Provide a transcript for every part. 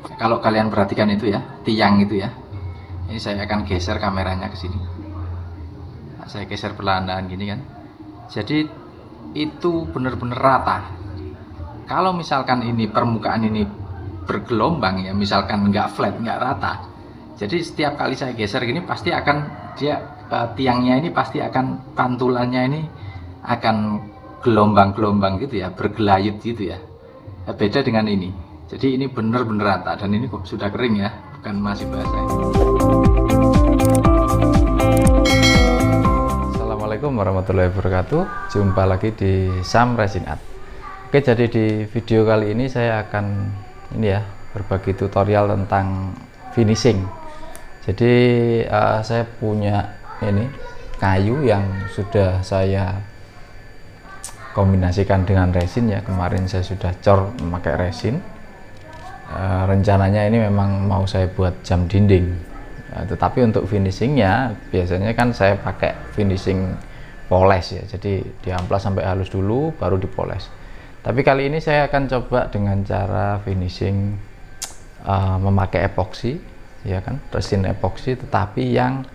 Kalau kalian perhatikan itu ya, tiang itu ya. Ini saya akan geser kameranya ke sini. Nah, saya geser perlahan-lahan gini kan. Jadi itu benar-benar rata. Kalau misalkan ini permukaan ini bergelombang ya, misalkan nggak flat, nggak rata. Jadi setiap kali saya geser gini pasti akan dia tiangnya ini pasti akan pantulannya ini akan gelombang-gelombang gitu ya, bergelayut gitu ya. Beda dengan ini. Jadi ini benar-benar rata dan ini kok sudah kering ya, bukan masih basah ini. Assalamualaikum warahmatullahi wabarakatuh. Jumpa lagi di Sam Resin Art. Oke, jadi di video kali ini saya akan berbagi tutorial tentang finishing. Jadi saya punya ini kayu yang sudah saya kombinasikan dengan resin ya. Kemarin saya sudah cor memakai resin. Rencananya ini memang mau saya buat jam dinding. Tetapi untuk finishingnya biasanya kan saya pakai finishing poles ya. Jadi diamplas sampai halus dulu baru dipoles. Tapi kali ini saya akan coba dengan cara finishing memakai epoksi, ya kan, resin epoksi, tetapi yang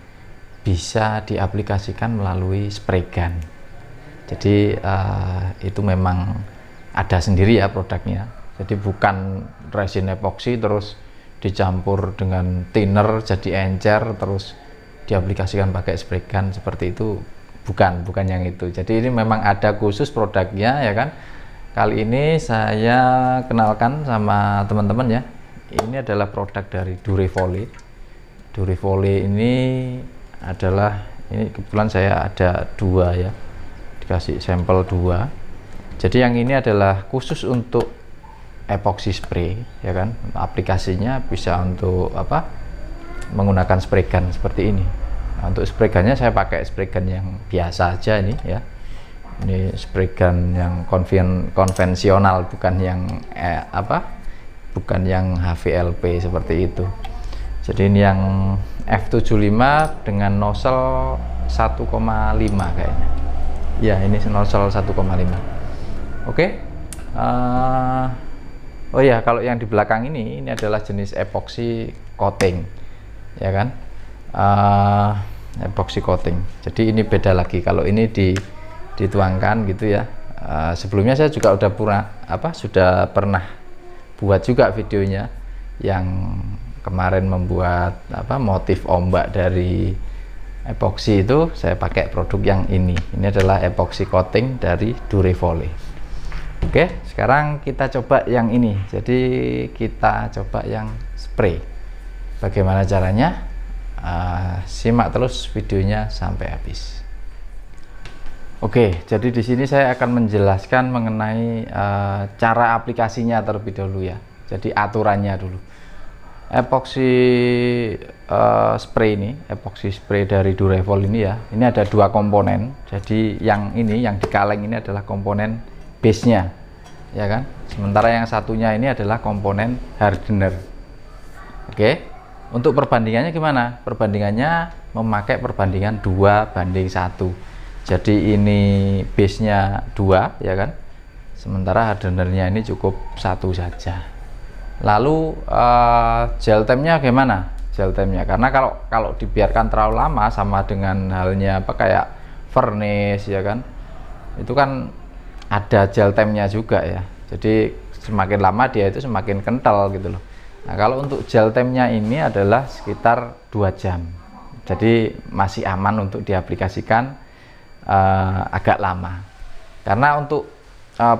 bisa diaplikasikan melalui spray gun. Jadi itu memang ada sendiri ya produknya. Jadi bukan resin epoksi terus dicampur dengan thinner jadi encer terus diaplikasikan pakai spray gun seperti itu, bukan yang itu. Jadi ini memang ada khusus produknya ya kan. Kali ini saya kenalkan sama teman-teman ya. Ini adalah produk dari Durevole. Durevole ini adalah, ini kebetulan saya ada dua ya, dikasih sampel dua. Jadi yang ini adalah khusus untuk epoxy spray ya kan. Aplikasinya bisa untuk apa? Menggunakan spray gun seperti ini. Nah, untuk spray gunnya saya pakai spray gun yang biasa aja ini ya. Ini spray gun yang konvensional, bukan yang bukan yang HVLP seperti itu. Jadi ini yang F75 dengan nozzle 1,5 kayaknya ya, ini nozzle 1,5. Oke. Oh ya, kalau yang di belakang ini adalah jenis epoxy coating ya kan, epoxy coating. Jadi ini beda lagi kalau ini dituangkan gitu ya. Sebelumnya saya juga sudah pernah buat juga videonya yang kemarin membuat motif ombak dari epoxy, itu saya pakai produk yang ini adalah epoxy coating dari Durevole. Oke, sekarang kita coba yang ini. Jadi kita coba yang spray. Bagaimana caranya? Simak terus videonya sampai habis. Oke, jadi di sini saya akan menjelaskan mengenai cara aplikasinya terlebih dahulu ya. Jadi aturannya dulu. Epoxy spray ini, epoxy spray dari Durevole ini ya. Ini ada dua komponen. Jadi yang ini, yang di kaleng ini adalah komponen base-nya, ya kan. Sementara yang satunya ini adalah komponen hardener. Oke. Untuk perbandingannya gimana? Perbandingannya memakai perbandingan 2:1. Jadi ini base-nya 2 ya kan, sementara hardenernya ini cukup 1 saja. Lalu gel time-nya gimana? Gel time-nya, karena kalau dibiarkan terlalu lama sama dengan halnya kayak vernis ya kan, itu kan ada gel time-nya juga ya. Jadi semakin lama dia itu semakin kental gitu loh. Nah, kalau untuk gel time-nya ini adalah sekitar 2 jam. Jadi masih aman untuk diaplikasikan agak lama. Karena untuk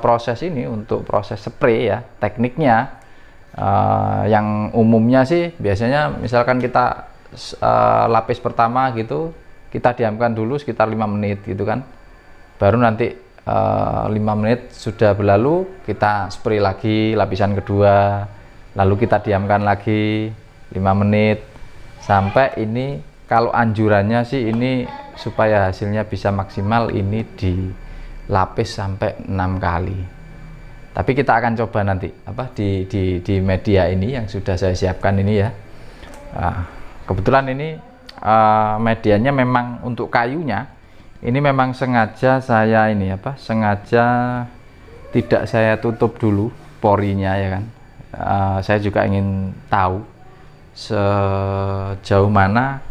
proses ini, untuk proses spray ya, tekniknya yang umumnya sih biasanya misalkan kita lapis pertama gitu, kita diamkan dulu sekitar 5 menit gitu kan. Baru nanti 5 menit sudah berlalu, kita spray lagi lapisan kedua, lalu kita diamkan lagi 5 menit sampai ini. Kalau anjurannya sih ini supaya hasilnya bisa maksimal ini dilapis sampai 6 kali. Tapi kita akan coba nanti di media ini yang sudah saya siapkan ini ya. Nah, kebetulan ini medianya memang untuk kayunya ini memang sengaja saya sengaja tidak saya tutup dulu porinya ya kan. saya juga ingin tahu sejauh mana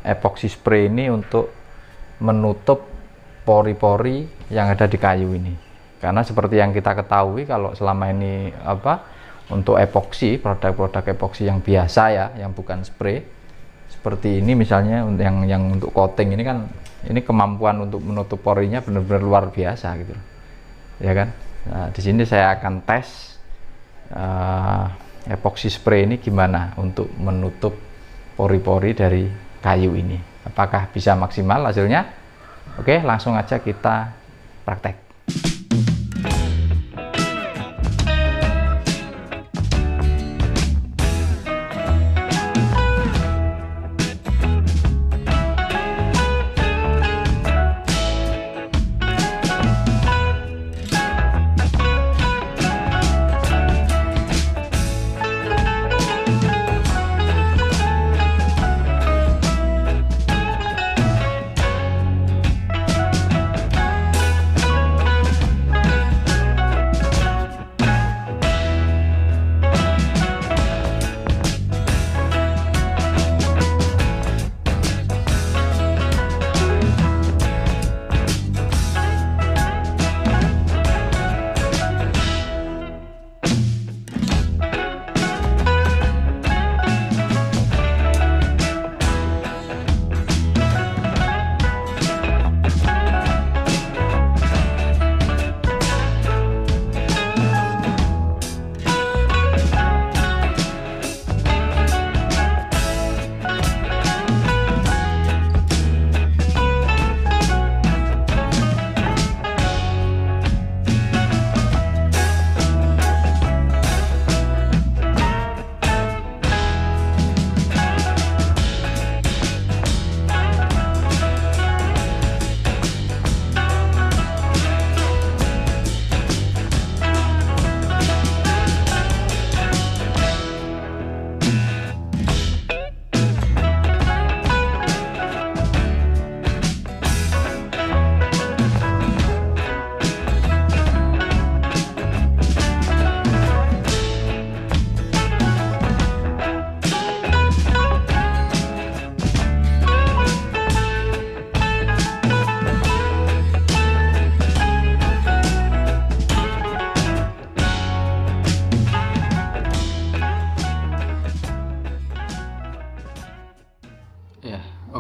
epoxy spray ini untuk menutup pori-pori yang ada di kayu ini. Karena seperti yang kita ketahui, kalau selama ini untuk epoxy, produk-produk epoxy yang biasa ya, yang bukan spray seperti ini misalnya, yang untuk coating ini kan, ini kemampuan untuk menutup porinya benar-benar luar biasa gitu ya kan. Nah, di sini saya akan tes epoxy spray ini gimana untuk menutup pori-pori dari kayu ini, apakah bisa maksimal hasilnya. Oke, langsung aja kita praktek.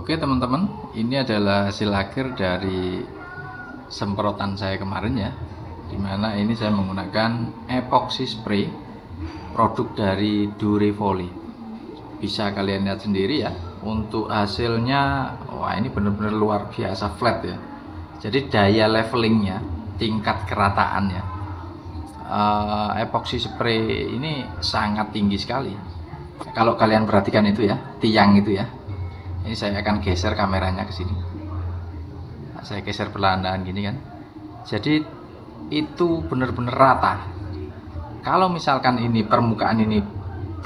Oke teman-teman, ini adalah hasil akhir dari semprotan saya kemarin ya, dimana ini saya menggunakan epoxy spray produk dari Durevoli. Bisa kalian lihat sendiri ya, untuk hasilnya, wah ini benar-benar luar biasa flat ya. Jadi daya levelingnya, tingkat kerataannya, epoxy spray ini sangat tinggi sekali. Kalau kalian perhatikan itu ya, tiang itu ya. Ini saya akan geser kameranya ke sini. Nah, saya geser perlahan-lahan gini kan. Jadi itu benar-benar rata. Kalau misalkan ini permukaan ini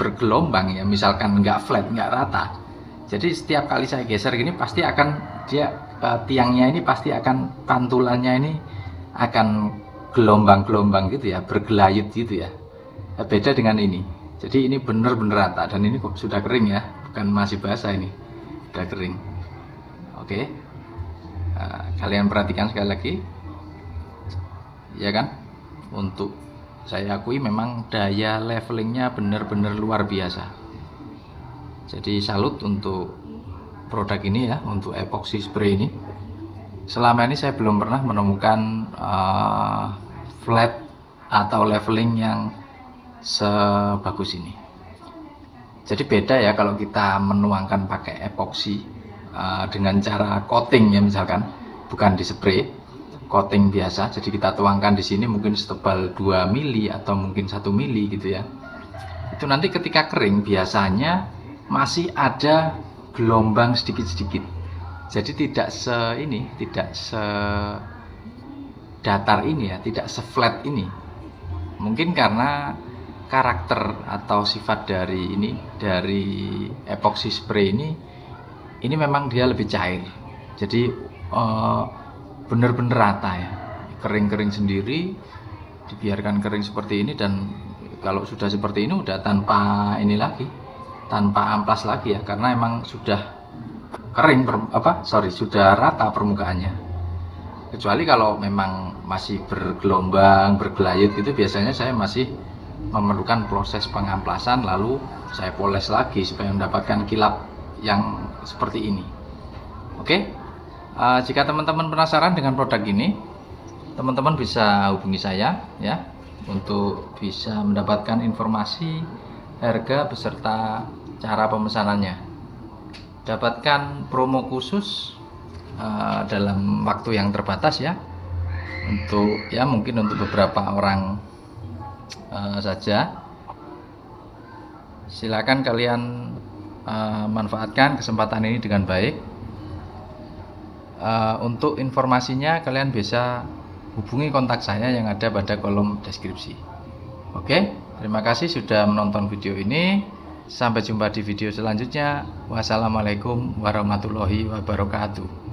bergelombang ya, misalkan nggak flat, nggak rata. Jadi setiap kali saya geser gini pasti akan tiangnya ini pasti akan, pantulannya ini akan gelombang-gelombang gitu ya, bergelayut gitu ya. Beda dengan ini. Jadi ini benar-benar rata, dan ini kok sudah kering ya, bukan masih basah ini. Sudah kering. Oke. Kalian perhatikan sekali lagi. Ya kan? Untuk saya akui memang daya levelingnya benar-benar luar biasa. Jadi salut untuk produk ini ya, untuk epoxy spray ini. Selama ini saya belum pernah menemukan flat atau leveling yang sebagus ini. Jadi beda ya kalau kita menuangkan pakai epoxy dengan cara coating ya, misalkan bukan di spray, coating biasa. Jadi kita tuangkan di sini mungkin setebal 2 mili atau mungkin 1 mili gitu ya. Itu nanti ketika kering biasanya masih ada gelombang sedikit-sedikit. Jadi tidak datar ini ya, tidak se-flat ini. Mungkin karena karakter atau sifat dari epoxy spray ini memang dia lebih cair. Jadi benar-benar rata ya, kering-kering sendiri, dibiarkan kering seperti ini, dan kalau sudah seperti ini udah tanpa ini lagi, tanpa amplas lagi ya, karena emang sudah kering sudah rata permukaannya. Kecuali kalau memang masih bergelombang, bergelayut gitu, biasanya saya masih memerlukan proses pengamplasan, lalu saya poles lagi supaya mendapatkan kilap yang seperti ini. Oke, jika teman-teman penasaran dengan produk ini, teman-teman bisa hubungi saya ya, untuk bisa mendapatkan informasi harga beserta cara pemesanannya. Dapatkan promo khusus dalam waktu yang terbatas ya, untuk ya mungkin untuk beberapa orang saja. Silakan kalian manfaatkan kesempatan ini dengan baik. Untuk informasinya kalian bisa hubungi kontak saya yang ada pada kolom deskripsi. Oke, terima kasih sudah menonton video ini. Sampai jumpa di video selanjutnya. Wassalamualaikum warahmatullahi wabarakatuh.